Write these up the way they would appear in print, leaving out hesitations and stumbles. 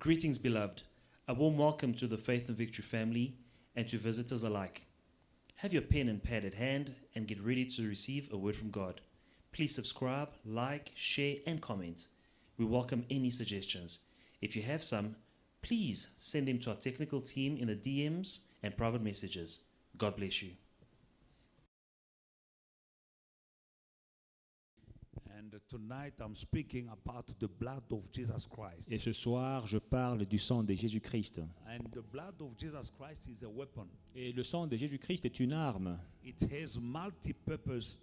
Greetings, beloved. A warm welcome to the Faith and Victory family and to visitors alike. Have your pen and pad at hand and get ready to receive a word from God. Please subscribe, like, share, and comment. We welcome any suggestions. If you have some, please send them to our technical team in the DMs and private messages. God bless you. And tonight I'm speaking about the blood of Jesus Christ. Et ce soir, je parle du sang de Jésus-Christ. And the blood of Jesus Christ is a weapon. Et le sang de Jésus-Christ est une arme. It has multi-purpose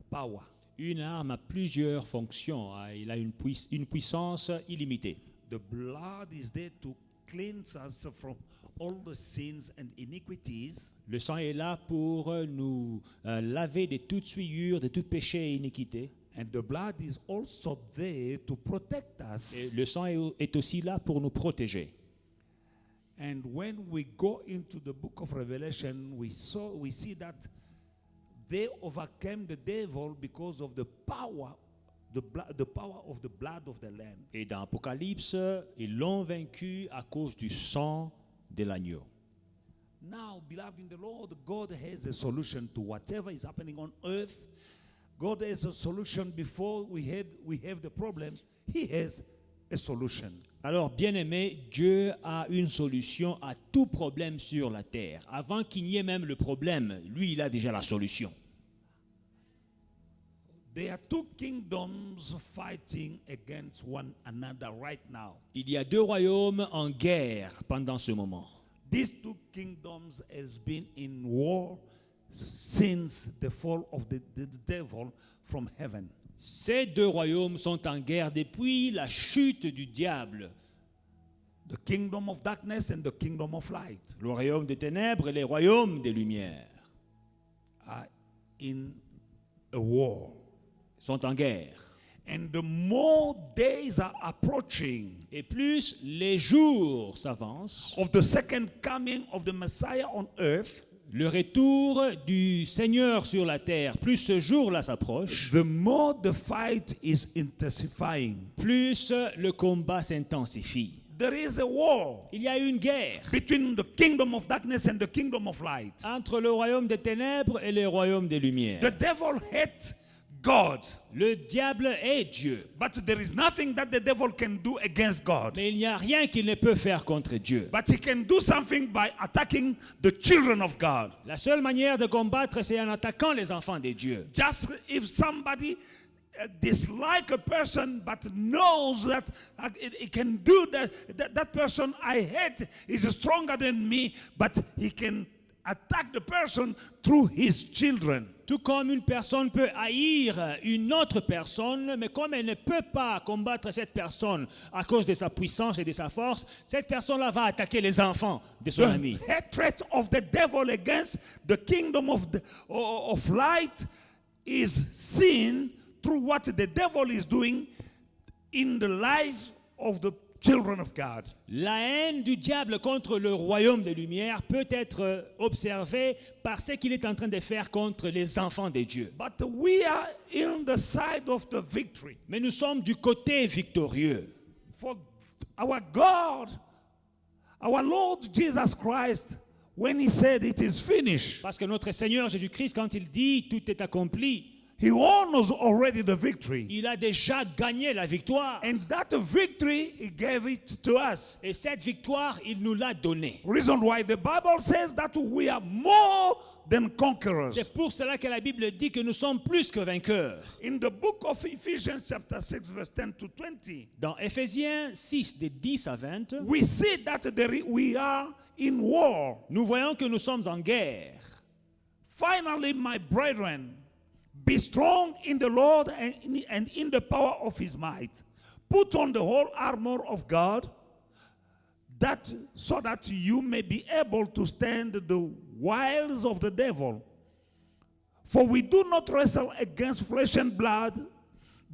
power. Une arme a plusieurs fonctions. Il a une puissance illimitée. The blood is there to cleanse us from all the sins and iniquities. Le sang est là pour nous laver de toute souillure, de tout péché et iniquité. And the blood is also there to protect us. Et le sang est aussi là pour nous protéger. And when we go into the book of Revelation, we see that they overcame the devil because of the power of the blood of the Lamb. Et dans Apocalypse, ils l'ont vaincu à cause du sang de l'agneau. Now, beloved in the Lord, God has a solution to whatever is happening on earth. God has a solution before we have the problem. He has a solution. Alors, bien-aimé, Dieu a une solution à tout problème sur la terre. Avant qu'il n'y ait même le problème, lui, il a déjà la solution. There are two kingdoms fighting against one another right now. Il y a deux royaumes en guerre pendant ce moment. These two kingdoms has been in war since the fall of the devil from heaven. Ces deux royaumes sont en guerre depuis la chute du diable. The kingdom of darkness and the kingdom of light. Le royaume des ténèbres et le royaume des lumières Are in a war. sont en guerre. And the more days are approaching Et plus les jours s'avancent, of the second coming of the Messiah on earth, le retour du Seigneur sur la terre, plus ce jour-là s'approche, the more the fight is intensifying. plus le combat s'intensifie. There is a war Il y a une guerre between the kingdom of darkness and the kingdom of light. entre le royaume des ténèbres et le royaume des lumières. The devil hates God, Le diable est Dieu, but there is nothing that the devil can do against God. mais il n'y a rien qu'il ne peut faire contre Dieu. But he can do something by attacking the children of God. La seule manière de combattre, c'est en attaquant les enfants de Dieu. Just if somebody dislike a person but knows that it can do that person I hate is stronger than me, but he can attack the person through his children. Tout comme une personne peut haïr une autre personne, mais comme elle ne peut pas combattre cette personne à cause de sa puissance et de sa force, cette personne-là va attaquer les enfants de son ami. The hatred of the devil against the kingdom of light is seen through what the devil is doing in the lives of the children of God. La haine du diable contre le royaume des lumières peut être observée par ce qu'il est en train de faire contre les enfants de Dieu. But we are in the side of the victory. Mais nous sommes du côté victorieux. For our God, our Lord Jesus Christ, when he said it is finished, Parce que notre Seigneur Jésus-Christ, quand il dit tout est accompli, he owns already the victory. il a déjà gagné la victoire. And that victory, he gave it to us. Et cette victoire, il nous l'a donnée. Reason why the Bible says that we are more than conquerors. C'est pour cela que la Bible dit que nous sommes plus que vainqueurs. In the book of Ephesians chapter 6 verse 10 to 20, Dans Éphésiens 6, de 10 à 20, we see that we are in war. nous voyons que nous sommes en guerre. Finally, my brethren, be strong in the Lord and in the power of his might. Put on the whole armor of God, so that you may be able to stand the wiles of the devil. For we do not wrestle against flesh and blood,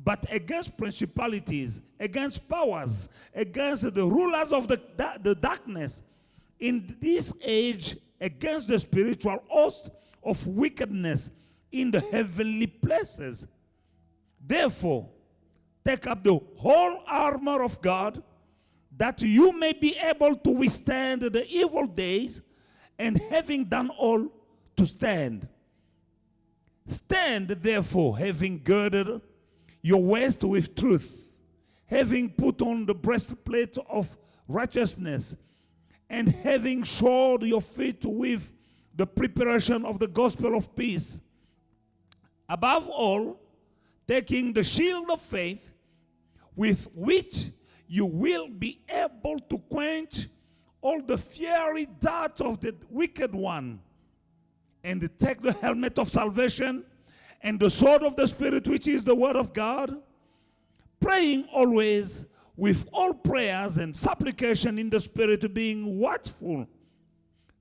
but against principalities, against powers, against the rulers of the darkness in this age, against the spiritual host of wickedness in the heavenly places. Therefore, take up the whole armor of God, that you may be able to withstand the evil days, and having done all, to stand. Stand therefore, having girded your waist with truth, having put on the breastplate of righteousness, and having shod your feet with the preparation of the gospel of peace. Above all, taking the shield of faith, with which you will be able to quench all the fiery darts of the wicked one, and take the helmet of salvation and the sword of the Spirit, which is the word of God, praying always with all prayers and supplication in the Spirit, being watchful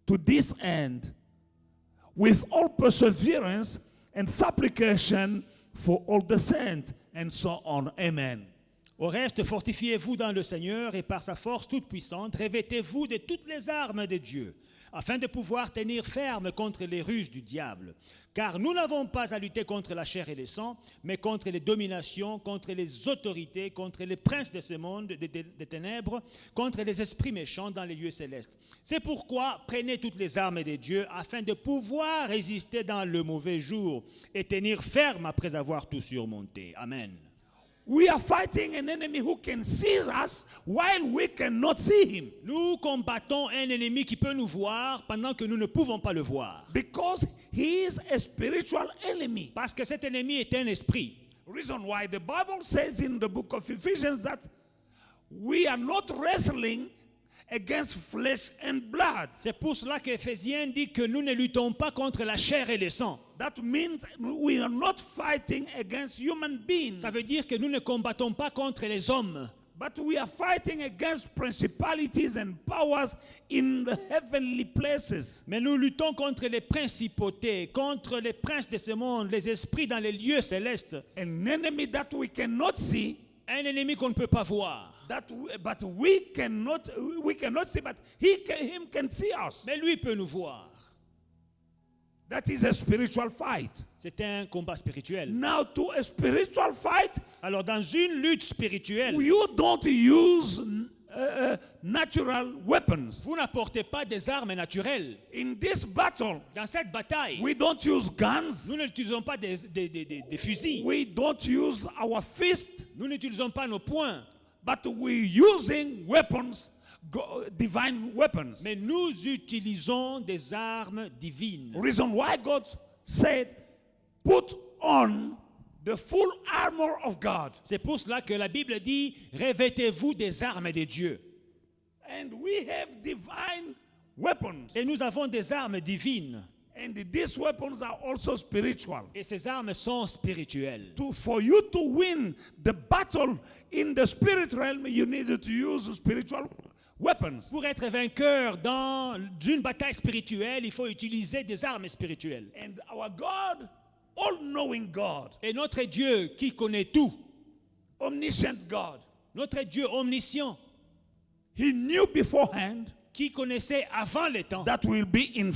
to this end, with all perseverance and supplication for all the saints, and so on. Amen. Au reste, fortifiez-vous dans le Seigneur et par sa force toute puissante, revêtez-vous de toutes les armes de Dieu, afin de pouvoir tenir ferme contre les ruses du diable. Car nous n'avons pas à lutter contre la chair et le sang, mais contre les dominations, contre les autorités, contre les princes de ce monde des ténèbres, contre les esprits méchants dans les lieux célestes. C'est pourquoi prenez toutes les armes de Dieu, afin de pouvoir résister dans le mauvais jour et tenir ferme après avoir tout surmonté. Amen. We are fighting an enemy who can see us while we cannot see him. Nous combattons un ennemi qui peut nous voir pendant que nous ne pouvons pas le voir. Because he is a spiritual enemy. Parce que cet ennemi est un esprit. Reason why the Bible says in the book of Ephesians that we are not wrestling against flesh and blood. C'est pour cela qu'Éphésiens dit que nous ne luttons pas contre la chair et le sang. That means we are not fighting against human beings. Ça veut dire que nous ne combattons pas contre les hommes. But we are fighting against principalities and powers in the heavenly places. Mais nous luttons contre les principautés, contre les princes de ce monde, les esprits dans les lieux célestes. An enemy that we cannot see. Un ennemi qu'on ne peut pas voir. But we cannot see, but him can see us. Mais lui peut nous voir. That is a spiritual fight. C'est un combat spirituel. Now, to a spiritual fight, alors dans une lutte spirituelle, you don't use natural weapons. Vous n'apportez pas des armes naturelles. In this battle, dans cette bataille, we don't use guns. Nous n'utilisons pas des fusils. We don't use our fist. Nous n'utilisons pas nos poings. But we're using weapons, divine weapons. Mais nous utilisons des armes divines. Reason why God said, put on the full armor of God. C'est pour cela que la Bible dit, revêtez-vous des armes de Dieu. And we have divine weapons. Et nous avons des armes divines. And these weapons are also spiritual. Et ces armes sont spirituelles. For you to win the battle in the spirit realm, you need to use spiritual weapons. Pour être vainqueur dans une bataille spirituelle, il faut utiliser des armes spirituelles. And our God, all-knowing God, et notre Dieu qui connaît tout, omniscient God, notre Dieu omniscient, He knew beforehand qui connaissait avant le temps that we'll be in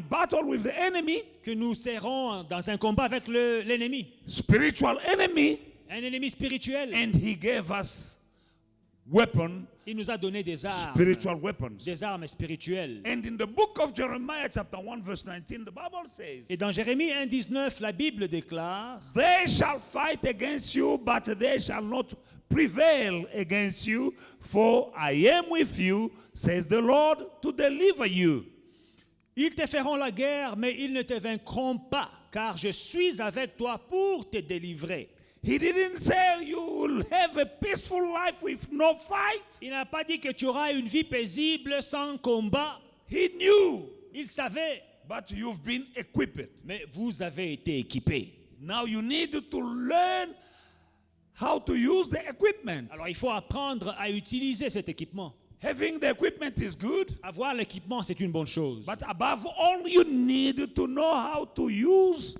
battle with the enemy, que nous serons dans un combat avec l'ennemi, spiritual enemy, un ennemi spirituel. And He gave us weapon. Il nous a donné des armes, spiritual weapons. Des armes spirituelles. And in the book of Jeremiah chapter 1 verse 19, the Bible says, et dans Jérémie 1:19, la Bible déclare, they shall fight against you, but they shall not prevail against you, for I am with you, says the Lord, to deliver you. Ils te feront la guerre, mais ils ne te vaincront pas, car je suis avec toi pour te délivrer. He didn't say you will have a peaceful life with no fight. Il n'a pas dit que tu auras une vie paisible sans combat. He knew. Il savait. But you've been equipped. Mais vous avez été équipés. Now you need to learn how to use the equipment. Alors il faut apprendre à utiliser cet équipement. Having the equipment is good. Avoir l'équipement, c'est une bonne chose. But above all, you need to know how to use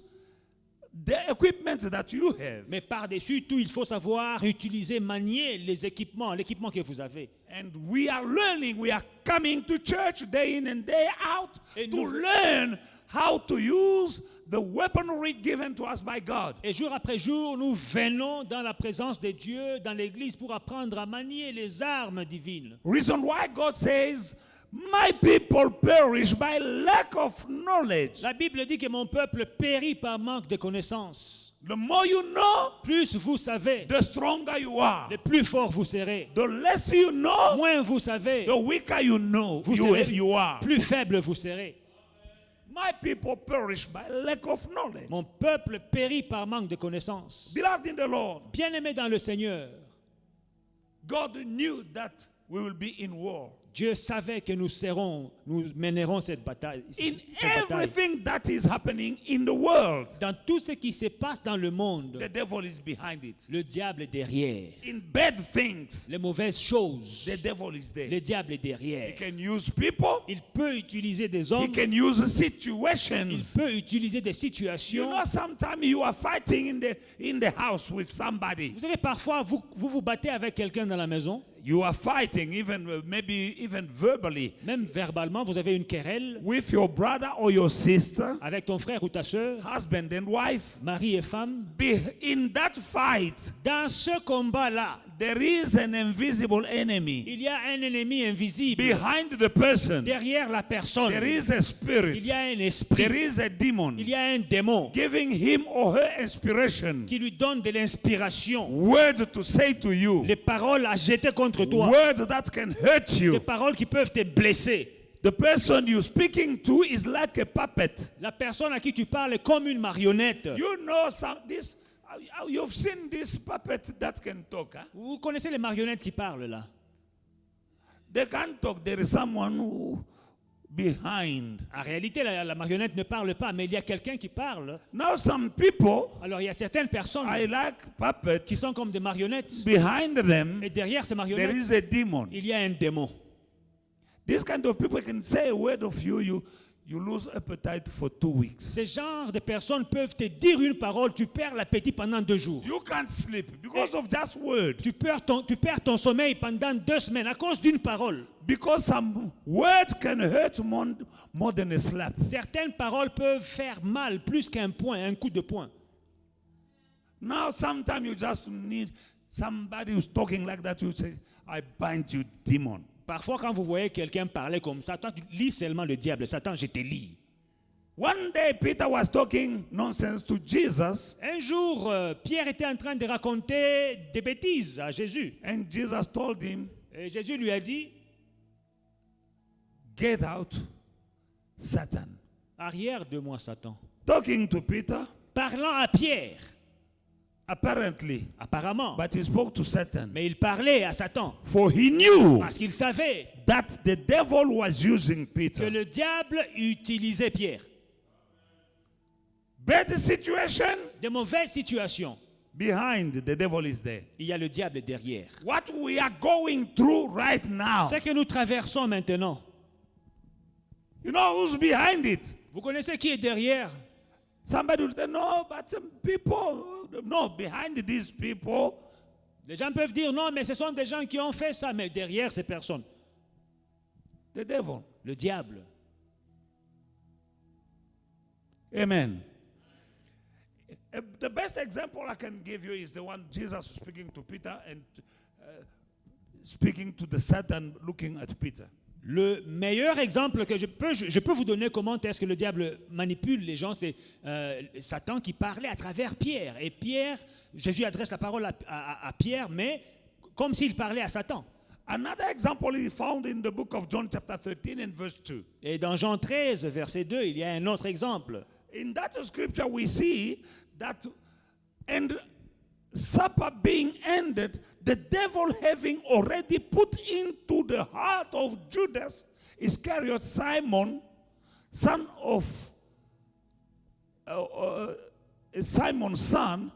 the equipment that you have. Mais par-dessus tout, il faut savoir utiliser, manier l'équipement que vous avez. And we are learning, we are coming to church day in and day out to learn how to use the weaponry given to us by God. Et jour après jour, nous venons dans la présence de Dieu, dans l'église, pour apprendre à manier les armes divines. Reason why God says, my people perish by lack of knowledge. La Bible dit que mon peuple périt par manque de connaissances. The more you know, Plus vous savez, the stronger you are. le plus fort vous serez. The less you know, Moins vous savez, the weaker you know vous serez, you are. plus faible vous serez. My people perish by lack of knowledge. Mon peuple périt par manque de connaissances. Beloved in the Lord, Bien-aimés dans le Seigneur, God knew that we will be in war. Dieu savait que nous mènerons cette bataille. In cette bataille. everything that is happening in the world, Dans tout ce qui se passe dans le monde, the devil is behind it. le diable est derrière. In bad things, Les mauvaises choses, the devil is there. le diable est He derrière. can use people. Il peut utiliser des He hommes, can use il situations. peut utiliser des You situations. know, sometimes you are fighting in the house with somebody. Vous savez, parfois, vous battez avec quelqu'un dans la maison, You are fighting, maybe even verbally, même verbalement, vous avez une querelle with your brother or your sister, avec ton frère ou ta soeur, husband and wife. mari et femme. In that fight, Dans ce combat-là, there is an invisible enemy. il y a un ennemi invisible. Behind the person, Derrière la personne, there is a spirit. il y a un esprit, There is a demon il y a un démon giving him or her inspiration. qui lui donne de l'inspiration, Word to say to you. les paroles à jeter contre toi, Word that can hurt des you. paroles qui peuvent te blesser. The person you're speaking to is like a puppet. La personne à qui tu parles est comme une marionnette. You know you've seen this puppet that can talk. Huh? Vous connaissez les marionnettes qui parlent là? They can't talk. There is someone who behind. En réalité, la marionnette ne parle pas, mais il y a quelqu'un qui parle. Now some people, Alors il y a certaines personnes I like puppets. qui sont comme des marionnettes. Behind them, Et derrière ces there marionnettes, is a demon. il y a un démon. This kind of people can say a word of you lose appetite for 2 weeks. Ces genres de personnes peuvent te dire une parole, tu perds l'appétit pendant 2 jours. You can't sleep because of just word. Tu perds ton sommeil pendant 2 semaines à cause d'une parole. Because some words can hurt more than a slap. Certaines paroles peuvent faire mal plus qu'un poing, un coup de poing. Now sometimes you just need somebody who's talking like that. You say, I bind you, demon. Parfois, quand vous voyez quelqu'un parler comme ça, toi, tu lis seulement le diable. Satan, je te lis. One day Peter was talking nonsense to Jesus, Un jour, Pierre était en train de raconter des bêtises à Jésus. and Jesus told him, Et Jésus lui a dit, get out, Satan. arrière de moi, Satan. Talking to Peter, Parlant à Pierre, apparently, apparemment. but he spoke to Satan. Mais il parlait à Satan. For he knew Parce qu'il savait that the devil was using que Peter. le diable utilisait Pierre. Bad situation, De mauvaises situations, behind the devil is there. il y a le diable derrière. What we are going through right now, Ce que nous traversons maintenant, you know who's behind it? vous connaissez qui est derrière? Somebody will say, no, but some people, no, behind these people, Les gens peuvent dire non, mais ce sont des gens qui ont fait ça. Mais derrière ces personnes, the devil. le diable. Amen. The best example I can give you is the one Jesus was speaking to Peter and speaking to the Satan looking at Peter. Le meilleur exemple que je peux vous donner comment est-ce que le diable manipule les gens, c'est Satan qui parlait à travers Pierre. Et Pierre, Jésus adresse la parole à Pierre, mais comme s'il parlait à Satan. Another example is found in the book of John chapter 13 and verse 2. Et dans Jean 13, verset 2, il y a un autre exemple. In that scripture we see that, and supper being ended, the devil having already put into the heart of Judas Iscariot, Simon, son of Simon's son,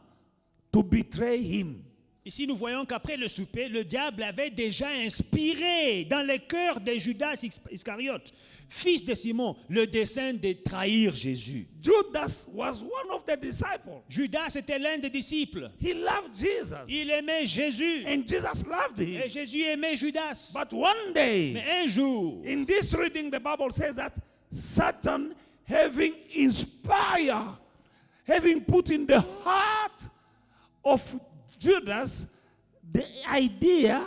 to betray him. Ici, nous voyons qu'après le souper, le diable avait déjà inspiré dans le cœur de Judas Iscariote, fils de Simon, le dessein de trahir Jésus. Judas was one of the disciples. Judas était l'un des disciples. He loved Jesus. Il aimait Jésus. And Jesus loved him. Et Jésus aimait Judas. But one day, Mais un jour, in this reading, the Bible says that Satan, having inspired having put in the heart of Judas the idea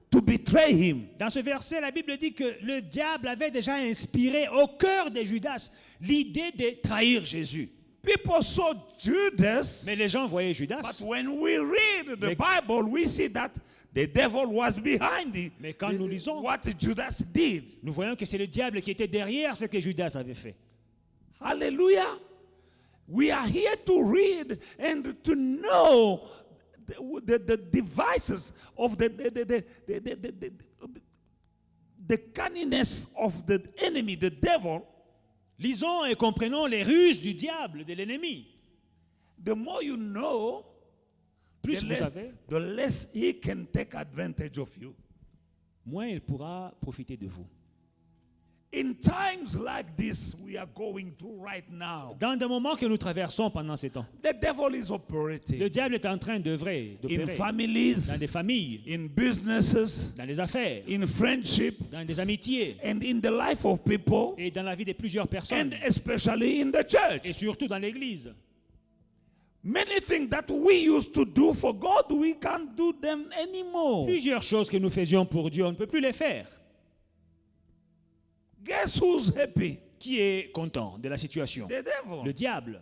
to betray him. Dans ce verset, la Bible dit que le diable avait déjà inspiré au cœur de Judas l'idée de trahir Jésus. People saw Judas, Mais les gens voyaient Judas. but when we read the Bible, we see that the devil was behind it. Mais quand nous lisons, What Judas did. nous voyons que c'est le diable qui était derrière ce que Judas avait fait. Hallelujah. We are here to read and to know the devices of the cunningness of the enemy, the devil. Lisons et comprenons les ruses du diable, de l'ennemi. The more you know, Plus vous savez, the less he can take advantage of you. moins il pourra profiter de vous. In times like this we are going through right now, Dans des moments que nous traversons pendant ces temps, the devil is le operating diable est en train d'opérer in families, dans des familles, in businesses, dans les affaires, in friendship, dans des amitiés and in the life of people, et dans la vie de plusieurs and personnes, especially in the et church. surtout dans l'Église. Many things that we used to do for God, we can't do them anymore. Plusieurs choses que nous faisions pour Dieu, on ne peut plus les faire. Guess who's happy? Qui est content de la situation? The devil. Le diable.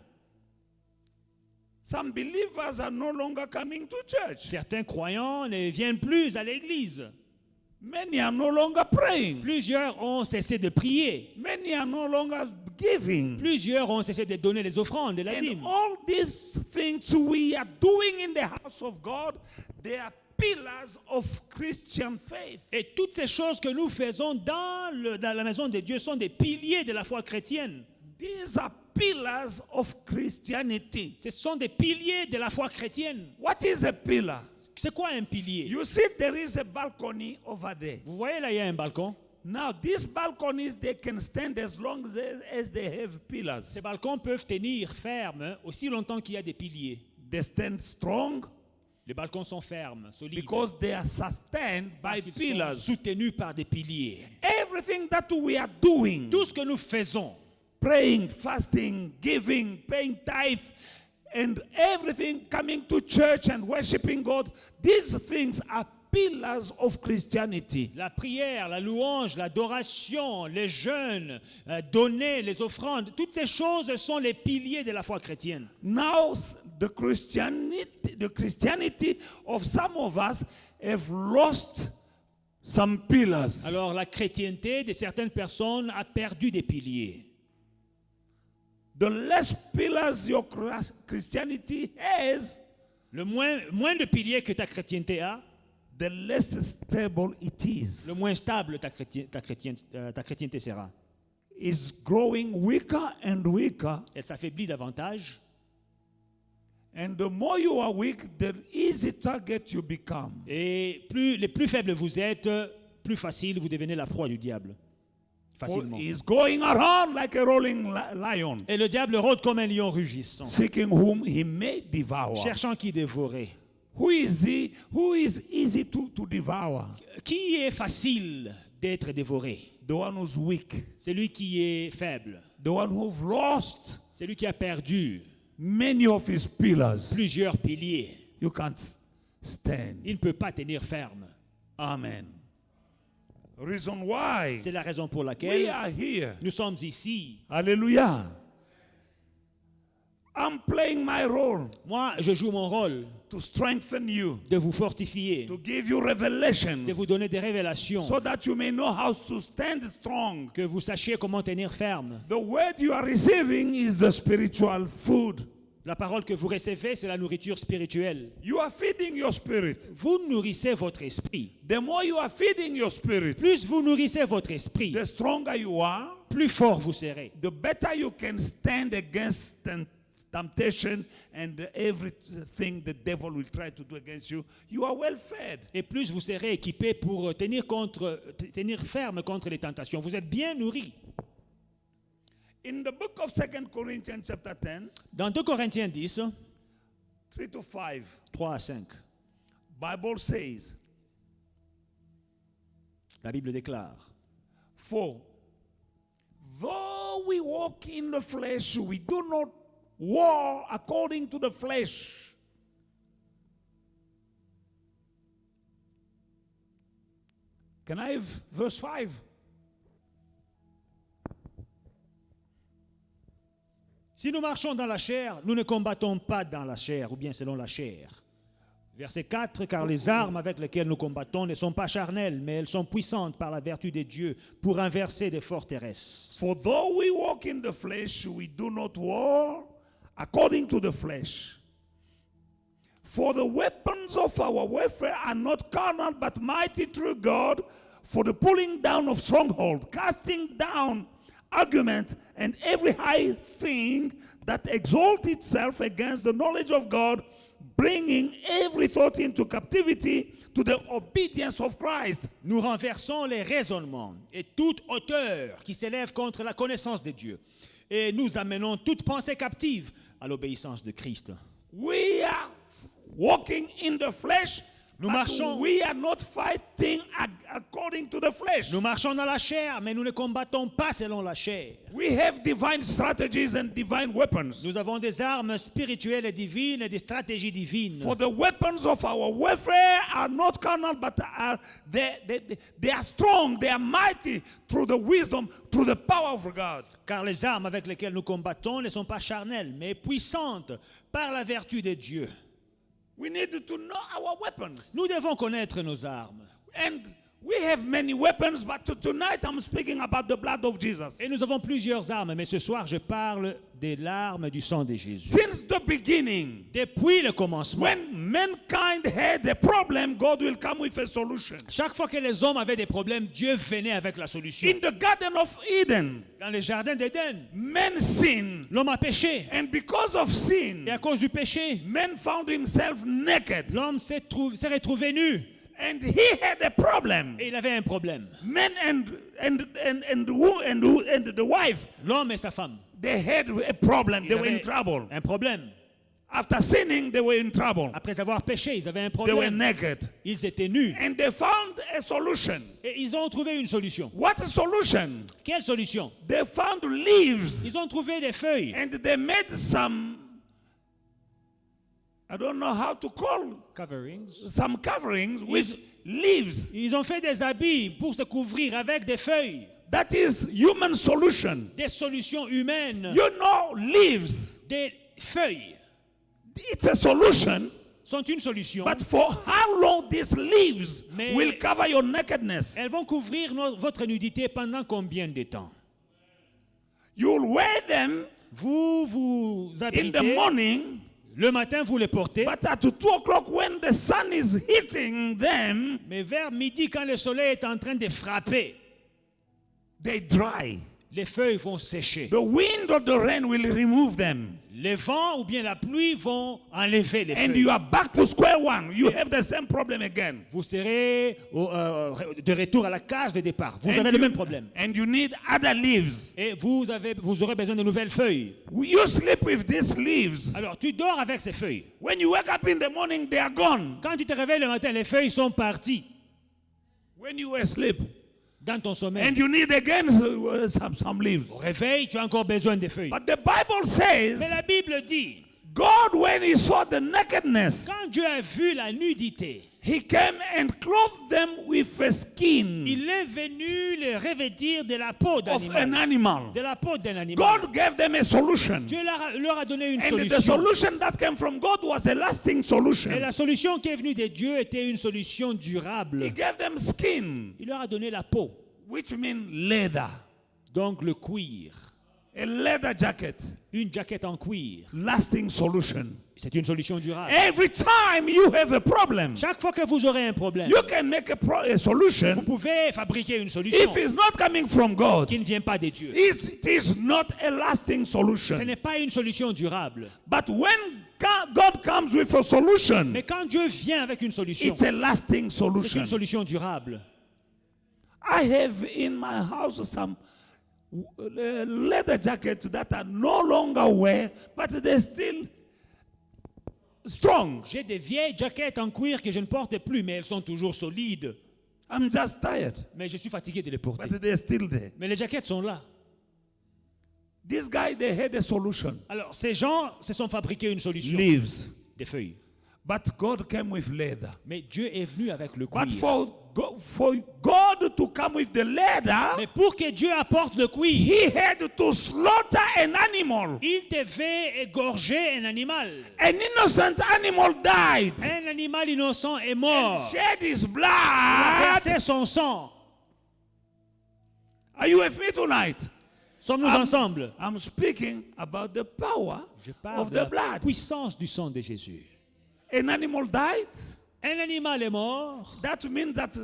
Some believers are no longer coming to church. Certains croyants ne viennent plus à l'église. Many are no longer praying. Plusieurs ont cessé de prier. Many are no longer giving. Plusieurs ont cessé de donner les offrandes et la And dîme. all these things we are doing in the house of God, they are pillars of Christian faith. Et toutes ces choses que nous faisons dans la maison de Dieu sont des piliers de la foi chrétienne. These are pillars of Christianity. Ce sont des piliers de la foi chrétienne. What is a pillar? C'est quoi un pilier? You see, there is a balcony over there. Vous voyez là, il y a un balcon. Now, these balconies, they can stand as long as they have pillars. Ces balcons peuvent tenir ferme aussi longtemps qu'il y a des piliers. They stand strong Les balcons sont fermes, solides. because they are sustained by Parce qu'ils sont pillars. soutenus par des piliers. Everything that we are doing, Tout ce que nous faisons, praying, fasting, giving, paying tithe, and everything, coming to church and worshiping God, these things are pillars of Christianity. la prière, la louange, l'adoration, les jeûnes, donner les offrandes, toutes ces choses sont les piliers de la foi chrétienne. Now, the Christianity of some of us have lost some pillars. Alors la chrétienté de certaines personnes a perdu des piliers. The less pillars your Christianity has, Le moins de piliers que ta chrétienté a, the less stable it is. le moins stable ta chrétienté sera. It's growing weaker and weaker. Elle s'affaiblit davantage. And the more you are weak, the easy target you become. Et les plus faibles vous êtes, plus facile vous devenez la proie du diable. For Facilement. he's going around like a rolling lion, Et le diable rôde comme un lion rugissant, seeking whom he may devour. cherchant qui dévorer. Who is he? Who is easy to devour? Qui est facile d'être dévoré? The one who's weak. Celui qui est faible. The one who've lost Celui qui a perdu many of his pillars. plusieurs piliers. You can't stand. Il ne peut pas tenir ferme. Amen. Reason why C'est la raison pour we laquelle are here. nous sommes ici. Hallelujah. I'm playing my role Moi, je joue mon rôle to strengthen you, de vous fortifier, to give you revelations, de vous donner des révélations, so that you may know how to stand strong. que vous sachiez comment tenir ferme. The word you are receiving is the spiritual food. La parole que vous recevez, c'est la nourriture spirituelle. You are feeding your spirit. Vous nourrissez votre esprit. The more you are feeding your spirit, Plus vous nourrissez votre esprit, the stronger you are, plus fort vous serez. the better you can stand against temptation and everything the devil will try to do against you. You are well fed. Et plus vous serez équipé pour tenir ferme contre les tentations. Vous êtes bien nourri. In the book of 2 Corinthians chapter 10, Dans 2 Corinthiens 10, 3 to 5, 3 à 5, Bible says, la Bible déclare: For though we walk in the flesh, we do not war according to the flesh. Can I have verse 5? Si nous marchons dans la chair, nous ne combattons pas dans la chair, ou bien selon la chair. Verset 4, car les armes avec lesquelles nous combattons ne sont pas charnelles, mais elles sont puissantes par la vertu de Dieu pour inverser des forteresses. For though we walk in the flesh, we do not war according to the flesh. For the weapons of our warfare are not carnal, but mighty through God, for the pulling down of strongholds, casting down argument and every high thing that exalts itself against the knowledge of God, bringing every thought into captivity to the obedience of Christ. Nous renversons les raisonnements et toute hauteur qui s'élève contre la connaissance de Dieu. Et nous amenons toute pensée captive à l'obéissance de Christ. We are walking in the flesh, Nous but marchons- we are not fighting according to the flesh. Nous marchons dans la chair, mais nous ne combattons pas selon la chair. We have divine strategies and divine weapons. Nous avons des armes spirituelles et divines et des stratégies divines. For the weapons of our warfare are not carnal, but they are strong, they are mighty through the wisdom, through the power of God. Car les armes avec lesquelles nous combattons ne sont pas charnelles, mais puissantes par la vertu de Dieu. We need to know our weapons. Nous devons connaître nos armes. And we have many weapons, but tonight I'm speaking about the blood of Jesus. Et nous avons plusieurs armes, mais ce soir je parle des larmes du sang de Jésus. Since the beginning, Depuis le commencement, when mankind had a problem, God will come with a solution. chaque fois que les hommes avaient des problèmes, Dieu venait avec la solution. In the Garden of Eden, Dans le jardin d'Éden, man sinned. l'homme a péché. And because of sin, Et à cause du péché, man found himself naked. l'homme s'est retrouvé nu. And he had a problem. Et il avait un problème. Man and the wife, L'homme et sa femme. they had a problem. They Ils were in avaient trouble. un problème. After sinning, they were in trouble. Après avoir péché, ils avaient un They were problème. naked. Ils étaient nus. And they found a solution. Et ils ont trouvé une solution. What a solution? Quelle solution? They found leaves. Ils ont trouvé des feuilles. And they made some, I don't know how to call, Coverings. some coverings with leaves. Ils ont fait des habits pour se couvrir avec des feuilles. That is human solution. Des solutions humaines. You know, leaves, Des feuilles it's a solution, sont une solution. but for how long these leaves Mais- will cover your nakedness? Elles vont couvrir votre nudité pendant combien de temps? You'll wear them Vous in the abritez. morning, Le matin, vous les portez. but at 2 o'clock when the sun is hitting them, Mais vers midi, quand le soleil est en train de frapper, they dry. les feuilles vont sécher. The wind or the rain will remove them. Les vents ou bien la pluie vont enlever les And feuilles. you are back to square one. You have the same problem again. Vous serez de retour à la case de départ. Vous And avez le même problème. and you need other leaves. Et vous aurez besoin de nouvelles feuilles. You sleep with these leaves. Alors, tu dors avec ces feuilles. When you wake up in the morning, they are gone. Quand tu te réveilles le matin, les feuilles sont parties When you were asleep. dans ton sommeil. And you need again some leaves. Au réveil, tu as encore besoin de feuilles. But the Bible says, Mais la Bible dit, God, when he saw the nakedness, quand Dieu a vu la nudité, he came and clothed them with a skin il est venu les revêtir de la peau d'un of an animal. animal. De la peau d'un animal. God gave them a solution. Dieu leur a donné une And the solution. solution that came from God was a lasting solution. Et la solution qui est venue de Dieu était une solution durable. He gave them skin, Il leur a donné la peau, which means leather. donc le cuir. A leather jacket. Une jaquette en cuir. Lasting solution. C'est une solution durable. Every time you have a problem, Chaque fois que vous aurez un problème, you can make a vous solution. pouvez fabriquer une solution If it's not coming from God, qui ne vient pas de Dieu. it is not a lasting Ce solution. n'est pas une solution durable. But when God comes with a solution, Mais quand Dieu vient avec une solution, it's a lasting c'est solution. une solution durable. I have in my house some leather jackets that are no longer wear, but they're still strong. J'ai des vieilles jaquettes en cuir que je ne porte plus, mais elles sont toujours solides. I'm just tired, Mais je suis fatigué de les porter. but they're still there. Mais les jaquettes sont là. This guy, they had a solution. Alors, ces gens se sont fabriqués une solution. Leaves. Des feuilles. But God came with leather. Mais Dieu est venu avec le But cuir. for God to come with the leather, Mais pour que Dieu apporte le cuir, he had to slaughter an animal. il devait égorger un animal. An innocent animal died. Un animal innocent est mort. Shed his Il a blood. versé son sang. Are you with me tonight? Sommes-nous ensemble? I'm speaking about the power Je parle of de the la blood. puissance du sang de Jésus. An animal died. Un animal est mort, That means that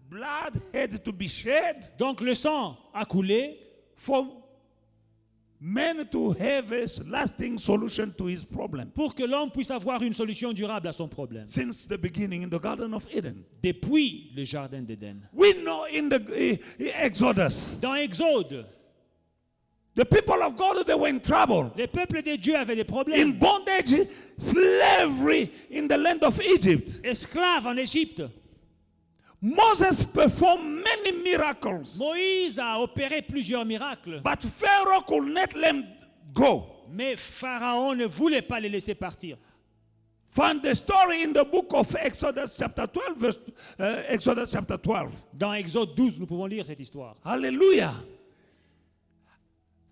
blood had to be shed donc le sang a coulé for man to have a lasting solution to his problem. pour que l'homme puisse avoir une solution durable à son problème. Since the beginning in the Garden of Eden, Depuis le jardin d'Éden. we know in the Exodus, Dans Exode, the people of God, they were in trouble, les peuples de Dieu avaient des in problèmes. bondage, slavery in the land of Egypt. Esclaves en Égypte. Moses performed many miracles, Moïse a opéré plusieurs miracles, but Pharaoh could not let them go. mais Pharaon ne voulait pas les laisser partir. Find the story in the book of Exodus chapter 12, Exodus chapter 12. Dans Exode 12, nous pouvons lire cette histoire. Hallelujah.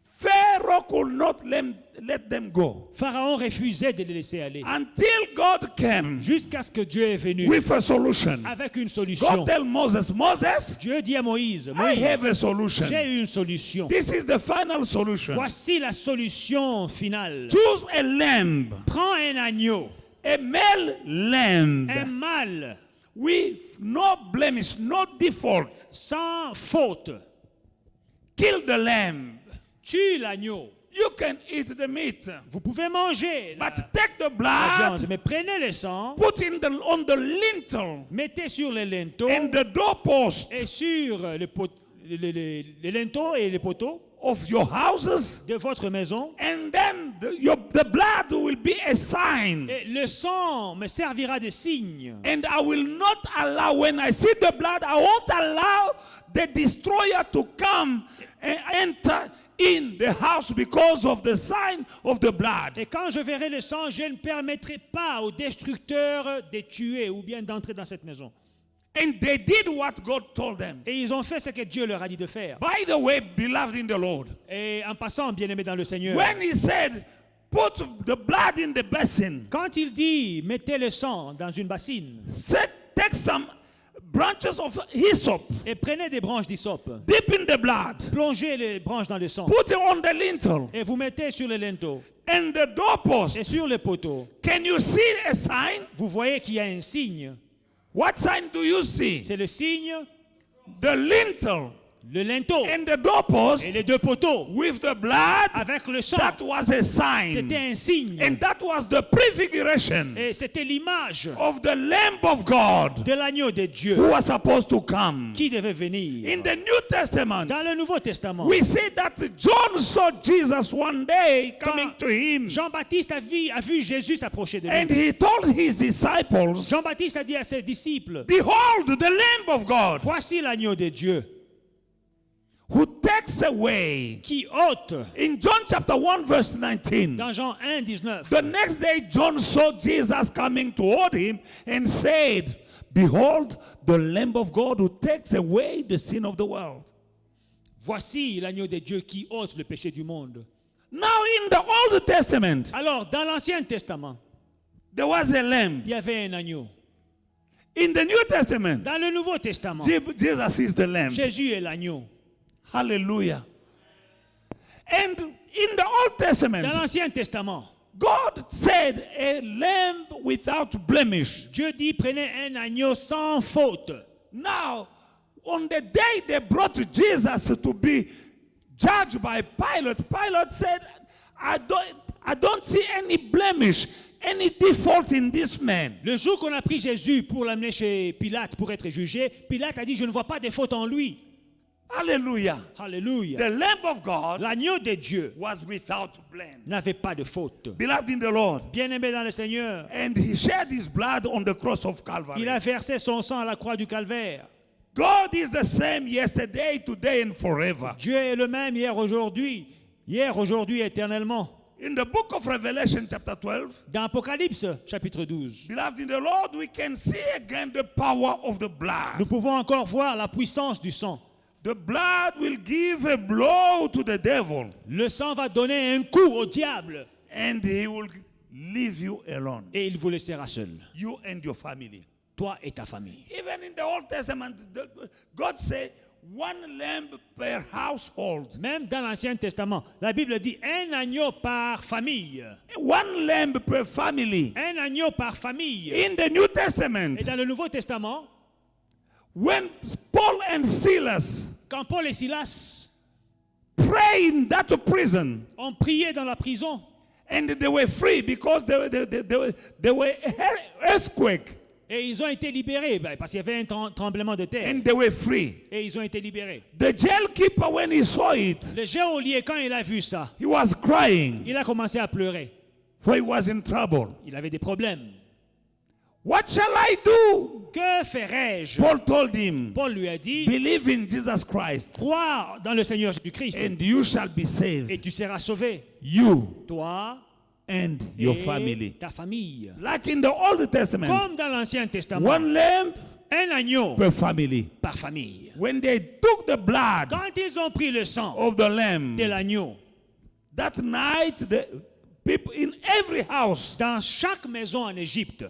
Pharaoh could not let them go Pharaon refusait de les laisser aller until God came jusqu'à ce que Dieu est venu with a solution. avec une solution. God tell Moses, Moses, Dieu dit à Moïse, I have a Moïse, solution. j'ai une solution. This is the final solution. Voici la solution finale. Choose a lamb, Prends un agneau, a male lamb, un mâle, with no blemish, no default. sans faute. Kill the lamb. Tue l'agneau. You can eat the meat, Vous pouvez manger but la take the la blood, viande, mais prenez le sang, put on the lintel mettez sur les linteaux and the doorpost et sur les linteaux et les poteaux of your houses, de votre maison. and then the blood will be a sign. Et le sang me servira de signe. And I will not allow, when I see the blood, I won't allow the destroyer to come and enter in the house because of the sign of the blood. Et quand je verrai le sang, je ne permettrai pas aux destructeurs de tuer ou bien d'entrer dans cette maison. And they did what God told them. Et ils ont fait ce que Dieu leur a dit de faire. By the way, beloved in the Lord, Et en passant, bien-aimés dans le Seigneur, when he said, put the blood in the basin, quand il dit mettez le sang dans une bassine take some branches of hyssop, et prenez des branches d'hysope, dip in the blood, plongez les branches dans le sang put it on the lintel et vous mettez sur les linteaux and the doorpost. et sur les poteaux. Can you see a sign? Vous voyez qu'il y a un signe. What sign do you see? C'est le signe, The lintel le linteau and the doorpost et les deux poteaux with the blood. avec le sang. That was a sign. C'était un signe. And that was the prefiguration Et c'était l'image of the Lamb of God de l'agneau de Dieu who was supposed to come. qui devait venir. In the New Testament, Dans le Nouveau Testament, we see that John saw Jesus one day coming quand to him. Jean-Baptiste a vu Jésus s'approcher de And lui. he told his disciples, Jean-Baptiste a dit à ses disciples, behold the Lamb of God voici l'agneau de Dieu who takes away. qui ôte. In John chapter 1 verse 19. Dans Jean 1, 19, The next day, John saw Jesus coming toward him and said, behold, the Lamb of God who takes away the sin of the world. voici l'agneau de Dieu qui ôte le péché du monde. Now, in the Old Testament, Alors, dans l'Ancien Testament, there was a lamb. il y avait un agneau. In the New Testament, Dans le Nouveau Testament, Jesus is the lamb. Jésus est l'agneau. Hallelujah. And in the Old Testament, Dans l'Ancien Testament, God said a lamb without blemish. Dieu dit prenez un agneau sans faute. Now, on the day they brought Jesus to be judged by Pilate, Pilate said, I don't see any blemish, any default in this man. Le jour qu'on a pris Jésus pour l'amener chez Pilate pour être jugé, Pilate a dit je ne vois pas de faute en lui. Hallelujah. Alléluia. The Lamb of God L'agneau de Dieu was without blame. n'avait pas de faute. Beloved in the Lord. Bien-aimé dans le Seigneur, And he shed his blood on the cross of Calvary. il a versé son sang à la croix du Calvaire. God is the same yesterday, today, and forever. Dieu est le même hier, aujourd'hui hier, aujourd'hui, éternellement. In the book of Revelation, chapter 12, Dans Apocalypse, chapitre 12, beloved in the Lord, we can see again the power of the blood. nous pouvons encore voir la puissance du sang. The blood will give a blow to the devil, Le sang va donner un coup au diable and he will leave you alone, et il vous laissera seul, you and your family. toi et ta famille. Even in the Old Testament, God said, one lamb per household. Même dans l'Ancien Testament, la Bible dit un agneau par famille. One lamb per family. Un agneau par famille. In the New Testament, Et dans le Nouveau Testament, when Paul and Silas quand Paul et Silas prayed in that prison, ont prié dans la prison, and they were free because there were earthquake, et ils ont été libérés, parce qu'il y avait un tremblement de terre, and they were free. et ils ont été libérés. The jailkeeper, when he saw it, Le geôlier, quand il a vu ça, he was crying, il a commencé à pleurer. for he was in trouble. Il avait des problèmes. What shall I do? Que ferai-je? Paul told him, Paul lui a dit, believe in Jesus Christ, crois dans le Seigneur Jésus-Christ and you shall be saved, et tu seras sauvé. you Toi and your et family. ta famille. Like in the Old Testament, Comme dans l'Ancien Testament, one lamb un agneau per family. par famille. When they took the blood Quand ils ont pris le sang of the lamb, de l'agneau, that night the people in every house, dans chaque maison en Égypte,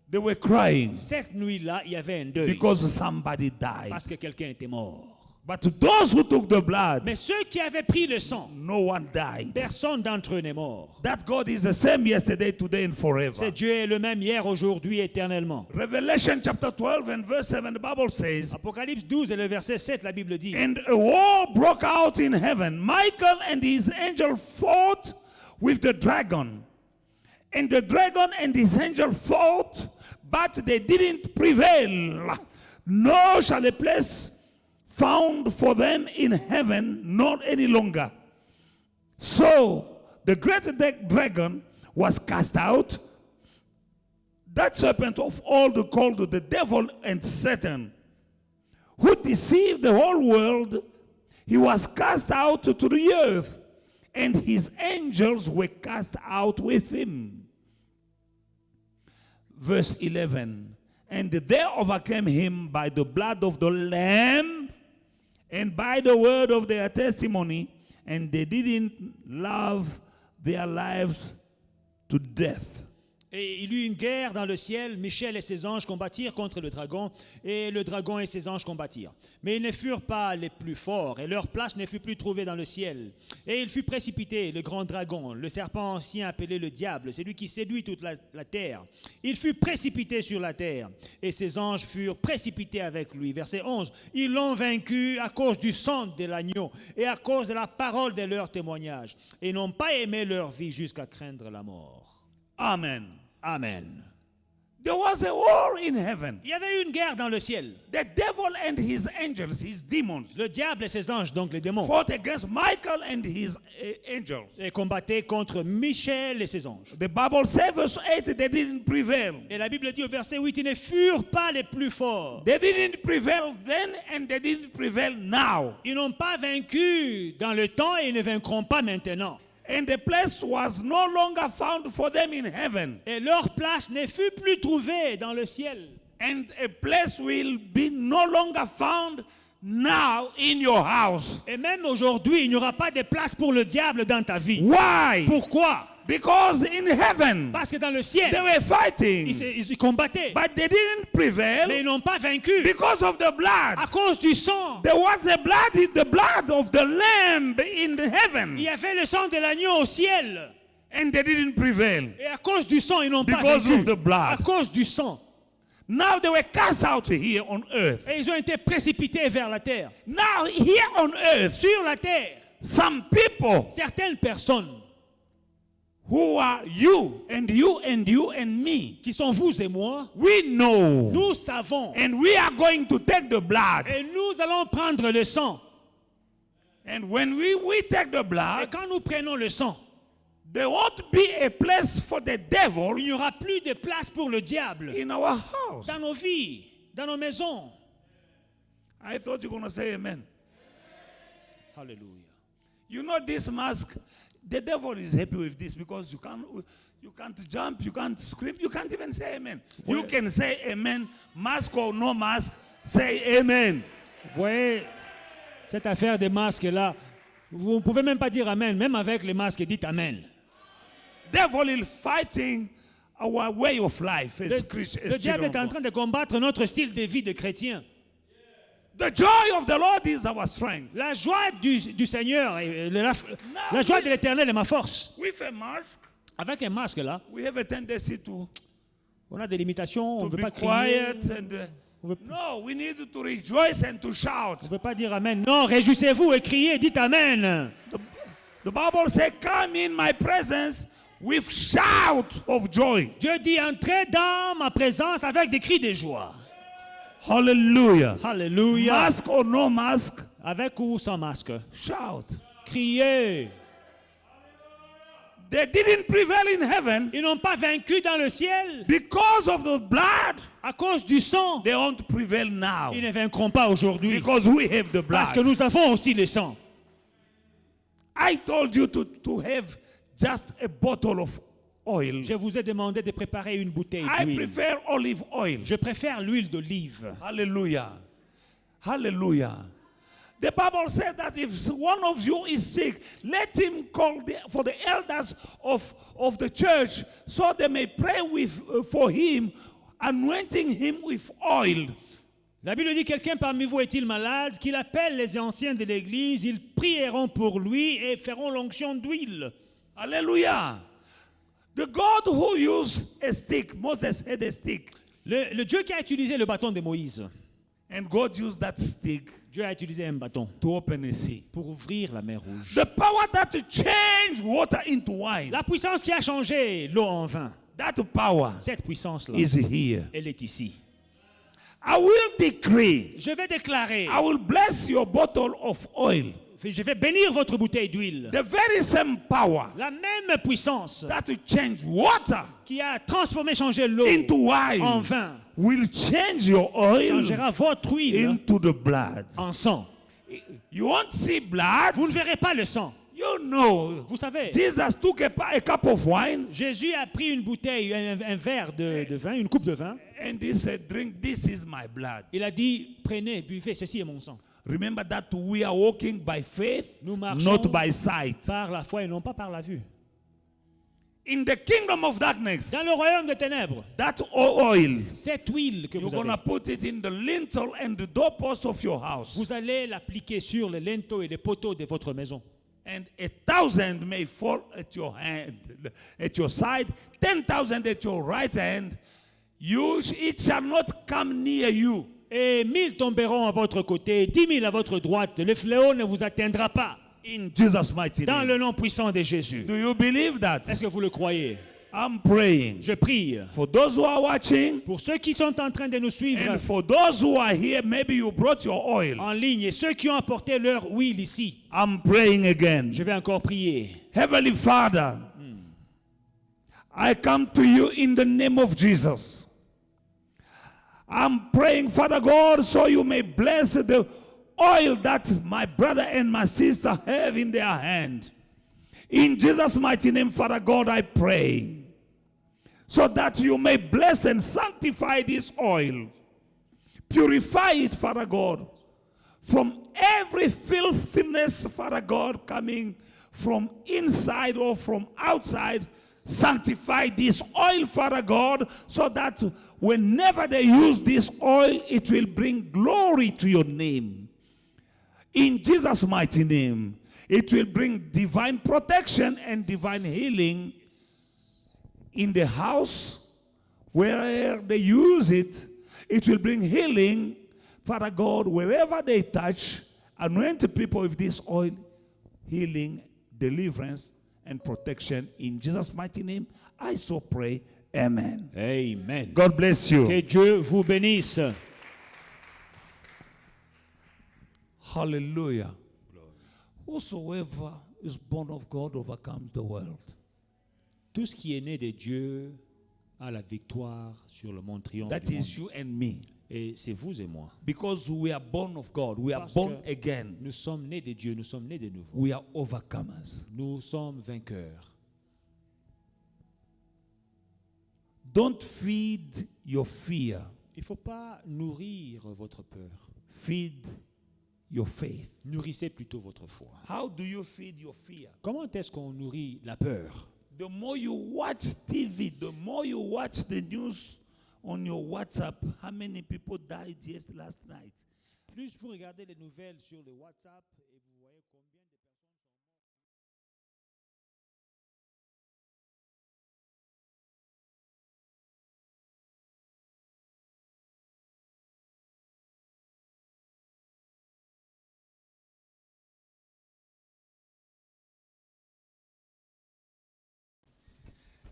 they were crying cette nuit-là, il y avait un deuil because somebody died. parce que quelqu'un était mort. But those who took the blood, Mais ceux qui avaient pris le sang, no one died. personne d'entre eux n'est mort. That God is the same yesterday, today, and forever. C'est Dieu est le même hier, aujourd'hui, éternellement. Revelation chapter 12 and verse 7, the Bible says, Apocalypse 12 et le verset 7, la Bible dit, and a war broke out in heaven. Michael and his angel fought with the dragon. And the dragon and his angel fought, but they didn't prevail. Nor shall a place found for them in heaven, not any longer. So the great dragon was cast out, that serpent of old called the devil and Satan, who deceived the whole world. He was cast out to the earth, and his angels were cast out with him. Verse 11, and they overcame him by the blood of the Lamb and by the word of their testimony, and they didn't love their lives to death. et il y eut une guerre dans le ciel. Michel et ses anges combattirent contre le dragon, et le dragon et ses anges combattirent. Mais ils ne furent pas les plus forts, et leur place ne fut plus trouvée dans le ciel. Et il fut précipité, le grand dragon, le serpent ancien appelé le diable, c'est lui qui séduit toute la terre. Il fut précipité sur la terre, et ses anges furent précipités avec lui. Verset 11, ils l'ont vaincu à cause du sang de l'agneau, et à cause de la parole de leur témoignage, et n'ont pas aimé leur vie jusqu'à craindre la mort. Amen. Amen. There was a war in heaven. Il y avait une guerre dans le ciel. The devil and his angels, his demons, Le diable et ses anges, donc les démons, fought against Michael and his angels. et combattaient contre Michel et ses anges. The Bible says, verse 8, they didn't prevail. Et la Bible dit au verset 8, ils ne furent pas les plus forts. They didn't prevail then and they didn't prevail now. Ils n'ont pas vaincu dans le temps et ils ne vaincront pas maintenant. And the place was no longer found for them in heaven. Et leur place ne fut plus trouvée dans le ciel. And a place will be no longer found now in your house. Et même aujourd'hui, il n'y aura pas de place pour le diable dans ta vie. Why? Pourquoi? Because in heaven, Parce que dans le ciel, they were fighting, ils combattaient. but they didn't prevail Mais ils n'ont pas vaincu because of the blood. à cause du sang. There was a blood in the blood of the lamb in heaven, Il y avait le sang de l'agneau au ciel. and they didn't prevail Et à cause du sang, ils n'ont pas because vaincu. of the blood. À cause du sang. Now they were cast out here on earth. Et ils ont été précipités vers la terre. Now here on earth, Sur la terre, some people certaines personnes who are you and you and you and me, qui sont vous et moi, we know, nous savons. and we are going to take the blood. Et nous allons prendre le sang. And when we take the Et blood, quand nous prenons le sang, there won't be a place for the devil il n'y aura plus de place pour le diable in our house. dans nos vies, dans nos maisons. I thought you were going to say amen. Alléluia. You know this mask, the devil is happy with this because you can't jump, you can't scream, you can't even say amen. You can say amen, mask or no mask, say amen. Vous voyez, cette affaire des masques-là, vous ne pouvez même pas dire Amen. Même avec les masques, dites Amen. Devil is fighting our way of life as Christians. Le diable est en train de combattre notre style de vie de chrétien. The joy of the Lord is our strength. La joie du Seigneur, la joie de l'Éternel est ma force. With a mask, Avec un masque là, we have a tendency on a des limitations, on ne to veut be pas crier. quiet no, we need to rejoice and to shout. On ne veut pas dire Amen. Non, réjouissez-vous et criez, dites Amen. The Bible says, come in my presence with shout of joy. Dieu dit, entrez dans ma présence avec des cris de joie. Hallelujah. Alléluia. Mask or no mask, Avec ou sans masque. shout. Criez. They didn't prevail in heaven Ils n'ont pas vaincu dans le ciel. because of the blood. À cause du sang, They won't prevail now ils ne vaincront pas aujourd'hui. because we have the Parce que blood. nous avons aussi le sang. I told you to have just a bottle of oil. Je vous ai demandé de préparer une bouteille I d'huile. prefer olive oil. Je préfère l'huile d'olive. Hallelujah. Hallelujah. The Bible said that if one of you is sick, let him call for the elders of the church so they may pray for him, anointing him with oil. La Bible dit, quelqu'un parmi vous est-il malade? Qu'il appelle les anciens de l'église, ils prieront pour lui et feront l'onction d'huile. Hallelujah. The God who used a stick, Moses had a stick. Le Dieu qui a utilisé le bâton de Moïse, And God used that stick Dieu a utilisé un bâton to open a sea. pour ouvrir la mer Rouge. The power that changed water into wine, La puissance qui a changé l'eau en vin, that power cette puissance-là, is here. elle est ici. I will decree, Je vais déclarer, I will bless your bottle of oil. je vais bénir votre bouteille d'huile. The very same power La même puissance that changed water qui a transformé, changé l'eau into en wine vin, will change your oil changera votre huile into the blood. en sang. You won't see blood. Vous ne verrez pas le sang. You know, Vous savez, Jesus took a cup of wine Jésus a pris une bouteille, un verre de vin, une coupe de vin. and he said, drink, this is my blood. Il a dit, prenez, buvez, ceci est mon sang. Remember that we are walking by faith, Nous marchons not by sight. par la foi et non pas par la vue. In the kingdom of darkness, Dans le royaume des ténèbres, that oil, cette huile que you're vous going to avez, put it in the lintel and the doorpost of your house. vous allez l'appliquer sur les linteaux et les poteaux de votre maison. And 1,000 may fall at your hand, at your side, 10,000 at your right hand. It shall not come near you. Et 1000 tomberont à votre côté, 10 000 à votre droite. Le fléau ne vous atteindra pas. In Jesus' mighty Dans name. le nom puissant de Jésus. Do you believe that? Est-ce que vous le croyez? I'm praying Je prie for those who are watching pour ceux qui sont en train de nous suivre and for those who are here. Maybe you brought your oil. en ligne et ceux qui ont apporté leur huile ici. I'm praying again. Je vais encore prier. Heavenly Father, I come to you in the name of Jesus. I'm praying, Father God, so you may bless the oil that my brother and my sister have in their hand. In Jesus' mighty name, Father God, I pray, so that you may bless and sanctify this oil. Purify it, Father God, from every filthiness, Father God, coming from inside or from outside. Sanctify this oil, Father God, so that whenever they use this oil, it will bring glory to your name. In Jesus' mighty name, it will bring divine protection and divine healing in the house where they use it. It will bring healing, Father God, wherever they touch. Anoint the people with this oil, healing, deliverance, and protection. In Jesus' mighty name, I so pray. Amen. Amen. God bless you. Que Dieu vous bénisse. Hallelujah. Whosoever is born of God overcomes the world. Tout ce qui est né de Dieu a la victoire sur le monde That triomphant. is you and me. Et c'est vous et moi. Because we are born of God. We are Parce born que again. Nous sommes nés de Dieu, nous sommes nés de nouveau. We are overcomers. Nous sommes vainqueurs. Don't feed your fear. Il ne faut pas nourrir votre peur. Feed your faith. Nourrissez plutôt votre foi. How do you feed your fear? Comment est-ce qu'on nourrit la peur? The more you watch TV, the more you watch the news on your WhatsApp, how many people died just last night? Plus vous regardez les nouvelles sur le WhatsApp et vous voyez combien de personnes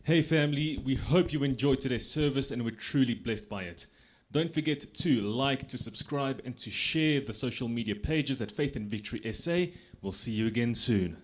Hey family, we hope you enjoyed today's service and were truly blessed by it. Don't forget to like, to subscribe, and to share the social media pages at Faith and Victory SA. We'll see you again soon.